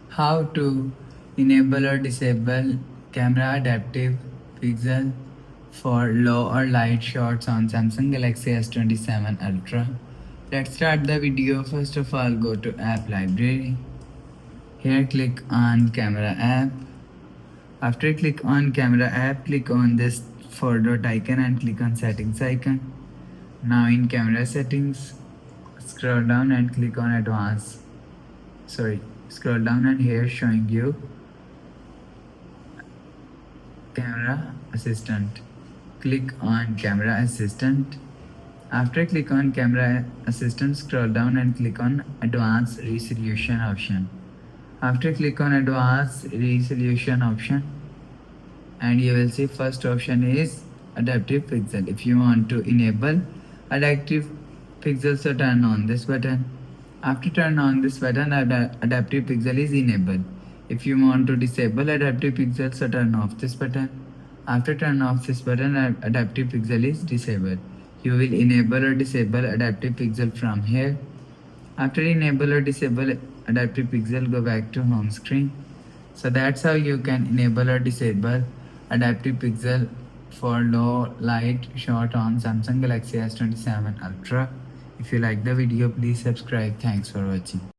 How to enable or disable camera adaptive pixel for low or light shots on Samsung Galaxy S27 Ultra. Let's start the video. First of all, go to app library. Here click on camera app. After click on camera app, click on this four dot icon and click on settings icon. Now in camera settings, scroll down and click on advanced. Scroll down and here showing you camera assistant. Click on camera assistant. After click on camera assistant, scroll down and click on advanced resolution option. After click on advanced resolution option, and you will see first option is adaptive pixel. If you want to enable adaptive pixels, so turn on this button. After turn on this button, adaptive pixel is enabled. If you want to disable adaptive pixel, so turn off this button. After turn off this button, adaptive pixel is disabled. You will enable or disable adaptive pixel from here. After enable or disable adaptive pixel, go back to home screen. So that's how you can enable or disable adaptive pixel for low light shot on Samsung Galaxy S27 Ultra. If you like the video, please subscribe. Thanks for watching.